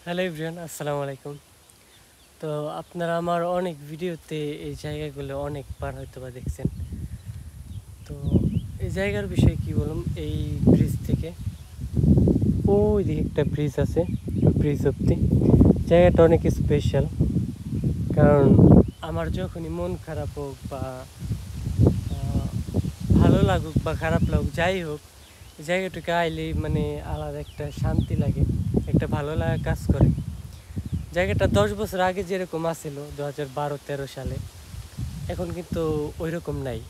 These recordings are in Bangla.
হ্যালো এভরিওয়ান, আসসালামু আলাইকুম। তো আপনারা আমার অনেক ভিডিওতে এই জায়গাগুলো অনেকবার হয়তো বা দেখছেন। তো এই জায়গার বিষয়ে কি বলুন, এই ব্রিজ থেকে ওই দিকে একটা ব্রিজ আছে, ব্রিজ অব্দি জায়গাটা অনেক স্পেশাল। কারণ আমার যখনই মন খারাপ হোক বা ভালো লাগুক বা খারাপ লাগুক, যাই হোক, এই জায়গাটুকু আইলেই মানে আলাদা একটা শান্তি লাগে, একটা ভালো লাগা কাজ করে। জায়গাটা 10 বছর আগে যেরকম আছিল 2012-13 সালে, এখন কিন্তু ওই রকম নাই।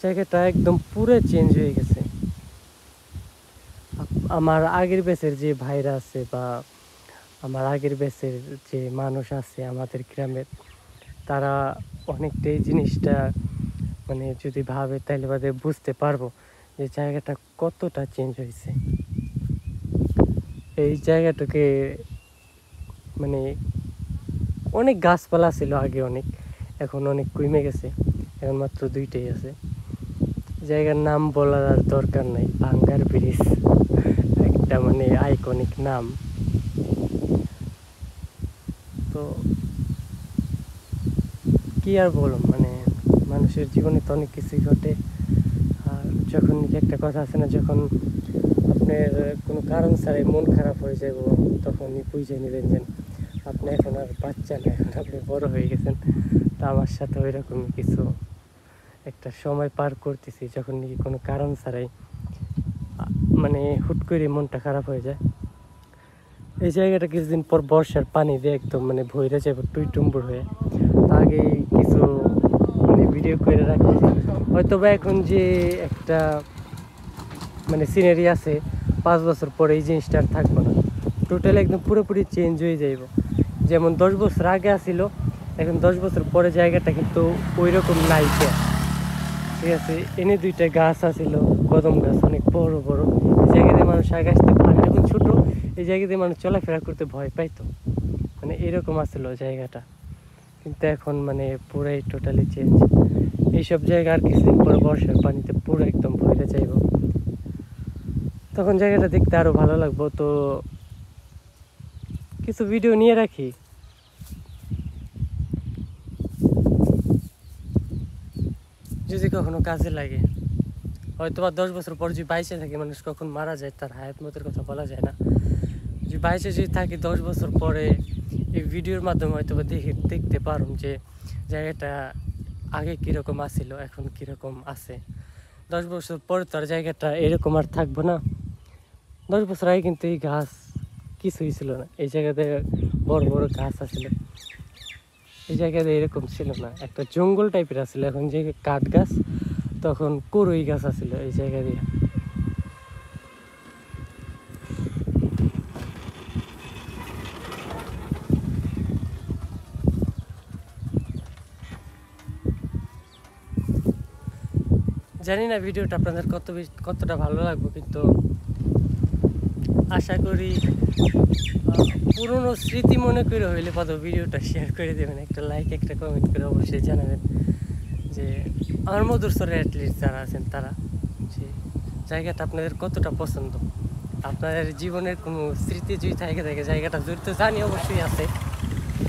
জায়গাটা একদম পুরো চেঞ্জ হয়ে গেছে। আমার আগের ব্যাচের যে ভাইরা আছে বা আমার আগের ব্যাচের যে মানুষ আছে আমাদের গ্রামের, তারা অনেকটাই জিনিসটা মানে যদি ভাবে তাহলে বাদে বুঝতে পারবো যে জায়গাটা কতটা চেঞ্জ হয়েছে। এই জায়গাটাকে মানে অনেক গাছপালা ছিল আগে, অনেক, এখন অনেক কমে গেছে, এখন মাত্র 2টাই আছে। জায়গার নাম বলার আর দরকার নাই, ভাঙ্গার ব্রিজ একটা মানে আইকনিক নাম। তো কি আর বলুন, মানে মানুষের জীবনে তো অনেক কিছুই ঘটে। আর যখন একটা কথা আছে না, যখন আপনার কোনো কারণ ছাড়াই মন খারাপ হয়ে যাব, তখনই বুঝে নেবেন যে আপনি এখন আর বাচ্চা না, এখন আপনি বড় হয়ে গেছেন। তা আমার সাথে ওই রকমই কিছু একটা সময় পার করতেছি, যখন নাকি কোনো কারণ ছাড়াই মানে হুট করে মনটা খারাপ হয়ে যায়। এই জায়গাটা কিছুদিন পর বর্ষার পানি দিয়ে একদম মানে ভইরা যাবে টুইটুম্বুর হয়ে। আগে কিছু মানে ভিডিও করে রাখতেছি, হয়তো বা এখন যে একটা মানে সিনারি আছে, 5 বছর পরে এই জিনিসটা আর থাকবো না, টোটালি একদম পুরোপুরি চেঞ্জ হয়ে যাইব। যেমন 10 বছর আগে আসিল, এখন 10 বছর পরে জায়গাটা কিন্তু ওই রকম নাই। ঠিক আছে, এনে 2টা গাছ আছিল, কদম গাছ, অনেক বড় বড়। এই জায়গাতে মানুষ আগে আসতে, আমি যখন ছোট এই জায়গাতে মানুষ চলাফেরা করতে ভয় পাইতো, মানে এরকম আসছিল জায়গাটা। কিন্তু এখন মানে পুরাই টোটালি চেঞ্জ। এইসব জায়গা আর কিছুদিন পরে বর্ষার পানিতে পুরো একদম ভরে যাইব, তখন জায়গাটা দেখতে আরো ভালো লাগবো। তো কিছু ভিডিও নিয়ে রাখি, যদি কখনো কাজে লাগে। হয়তো বা 10 বছর পর যদি বাইসে থাকে, মানুষ কখন মারা যায় তার হায়াত মতের কথা বলা যায় না। যে বাইসে যদি থাকি 10 বছর পরে, এই ভিডিওর মাধ্যমে হয়তো বা দেখতে পারুম যে জায়গাটা আগে কীরকম আসছিল, এখন কীরকম আছে। 10 বছর পরে তো আর জায়গাটা এরকম আর থাকবো না। 10 বছর আগে কিন্তু এই গাছ কিছুই ছিল না, এই জায়গাতে বড় বড় গাছ আসছিল, এই জায়গাতে এরকম ছিল না, একটা জঙ্গল টাইপের আসছিল। এখন যে কাঠ গাছ, তখন করই গাছ আসছিল এই জায়গা দিয়ে। জানি না ভিডিওটা আপনাদের কতটা ভালো লাগবে, কিন্তু আশা করি পুরনো স্মৃতি মনে করে হইলে পদ ভিডিওটা শেয়ার করে দেবেন, একটা লাইক একটা কমেন্ট করে অবশ্যই জানাবেন যে আমার মধুর স্বরে অ্যাটলিস্ট যারা আছেন তারা, যে জায়গাটা আপনাদের কতটা পছন্দ। আপনাদের জীবনের কোনো স্মৃতি যদি থাকে জায়গাটা জড়িত, জানি অবশ্যই আছে,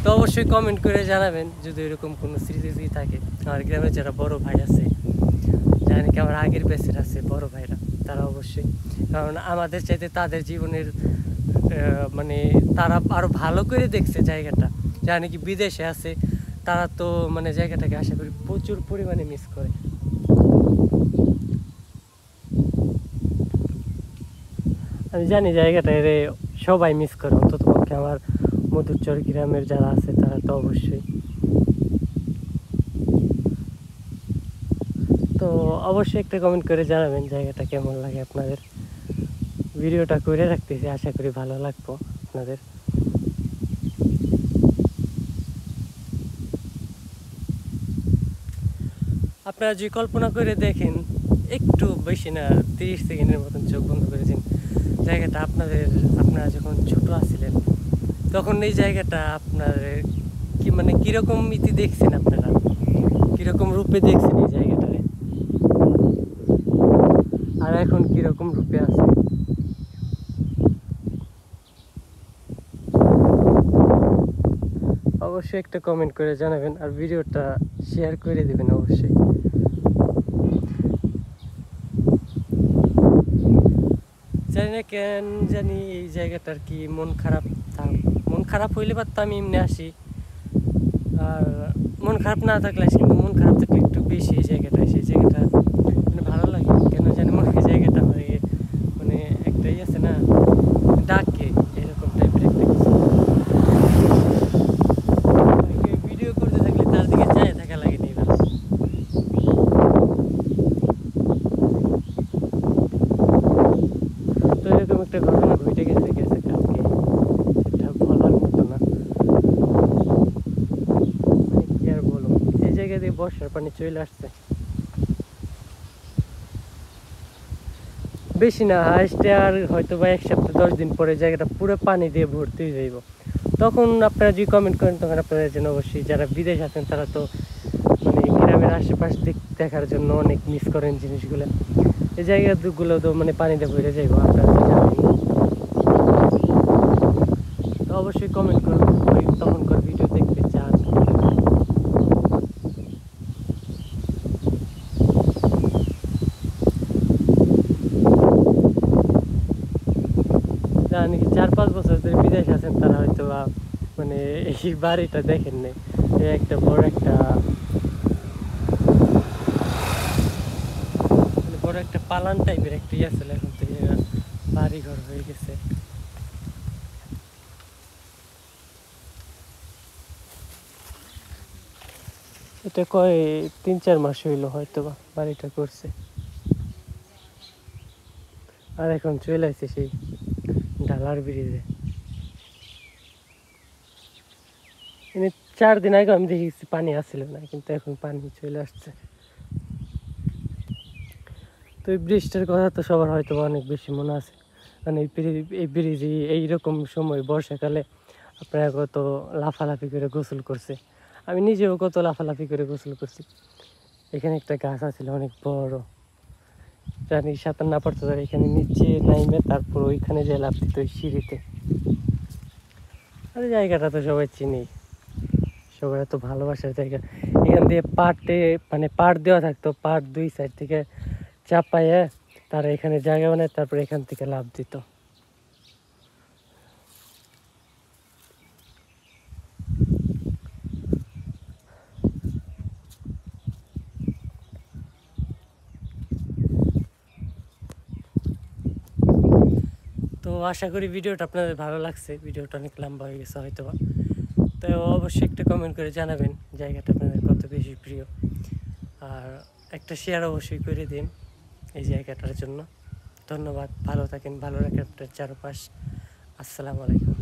তো অবশ্যই কমেন্ট করে জানাবেন যদি এরকম কোনো স্মৃতি যদি থাকে। আমার গ্রামের যারা বড় ভাই আছে, যারা নাকি আমার আগের ব্যাচের আছে বড় ভাইরা, তারা অবশ্যই, কারণ আমাদের চাইতে তাদের জীবনের মানে তারা আরো ভালো করে দেখছে জায়গাটা। যারা নাকি বিদেশে আছে, তারা তো মানে জায়গাটাকে আশা করি প্রচুর পরিমাণে মিস করে। আমি জানি জায়গাটা সবাই মিস করে, অন্তত পক্ষে আমার মধুচর গ্রামের যারা আছে তারা তো অবশ্যই। তো অবশ্যই একটা কমেন্ট করে জানাবেন জায়গাটা কেমন লাগে আপনাদের। ভিডিওটা করে রাখতেছি, আশা করি ভালো লাগবো আপনাদের। আপনারা যদি কল্পনা করে দেখেন, একটু বেশি না, 30 সেকেন্ডের মতন চোখ বন্ধ করেছেন, জায়গাটা আপনারা যখন ছোট আছিলেন, তখন এই জায়গাটা আপনার কি মানে কীরকম ইতি দেখছেন, আপনারা কীরকম রূপে দেখছেন এই জায়গাটারে, আর এখন কীরকম রূপে আছে। অবশ্যই একটা কমেন্ট করে জানাবেন আর ভিডিওটা শেয়ার করে দেবেন অবশ্যই। জানি না কেন জানি এই জায়গাটার কি মন খারাপ হইলে পারতো আমি এমনি আসি, আর মন খারাপ না থাকলে আসি, কিন্তু মন খারাপ থাকলে একটু বেশি এই জায়গাটা মানে ভালো লাগে কেন জানি মনে হয় জায়গাটা আমার মানে একটাই আছে না, ডাকে এরকম টাইপের একটা কিছু। ভিডিও করতে থাকলে তার দিকে চায় থাকা লাগে নি ভালো। তো এরকম একটা ঘটনা ঘটে গেছে কালকে, সেটা বলার মতো না, মানে কি আর বলবো। এই জায়গা দিয়ে বর্ষার পানি চলে আসছে, বেশি না, হাইস্টে আর হয়তো বা 1 সপ্তাহ 10 দিন পরে জায়গাটা পুরো পানি দিয়ে ভর্তি হয়ে যাইব। তখন আপনারা যদি কমেন্ট করেন তখন আপনাদের জন্য অবশ্যই, যারা বিদেশ আছেন তারা তো মানে গ্রামের আশেপাশ দেখার জন্য অনেক মিস করেন জিনিসগুলো। এই জায়গাগুলো তো মানে পানিতে ভরে যাইব, আপনারা তো জানেন। তো অবশ্যই কমেন্ট করুন তখনকার ভিডিও দেখতে চান। জানি 4-5 বছর ধরে বিদেশ আছেন তারা হয়তো বা মানে এই বাড়িটা দেখেন নাই, একটা বড় একটা মানে বড় একটা পালান টাইপের একটা ইয়ে ছিল, এখন তো বাড়ি ঘর হয়ে গেছে। এটা কয় 3-4 মাস হইলো হয়তো বা বাড়িটা করছে, আর এখন চলে আসছে সেই ঢালার ব্রিজে। মানে 4 দিন আগে আমি দেখেছি পানি আসছিল না, কিন্তু এখন পানি চলে আসছে। তো এই ব্রিজটার কথা তো সবার হয়তো অনেক বেশি মনে আছে, কারণ এই ব্রিজ এইরকম সময় বর্ষাকালে আপনারা কত লাফালাফি করে গোসল করছে, আমি নিজেও কত লাফালাফি করে গোসল করছি। এখানে একটা গাছ আছিল অনেক বড়, জানি সাঁতার না পারতো তারা এখানে নিচে নাইমে তারপর ওইখানে যে লাফ দিত ওই সিঁড়িতে। আর জায়গাটা তো সবাই চিনি, সবাই এত ভালোবাসার জায়গা। এখান দিয়ে মানে পাট দেওয়া থাকতো, পাট 2 সাইড থেকে চাপাইয়ে তারা এখানে জায়গা বানায়, তারপর এখান থেকে লাফ দিত। তো আশা করি ভিডিওটা আপনাদের ভালো লাগছে, ভিডিওটা অনেক লম্বা হয়ে গেছে হয়তো বা। তো অবশ্যই একটা কমেন্ট করে জানাবেন জায়গাটা আপনাদের কত বেশি প্রিয়, আর একটা শেয়ার অবশ্যই করে দিন এই জায়গাটার জন্য। ধন্যবাদ, ভালো থাকেন, ভালো রাখেন আপনার চারপাশ। আসসালামু আলাইকুম।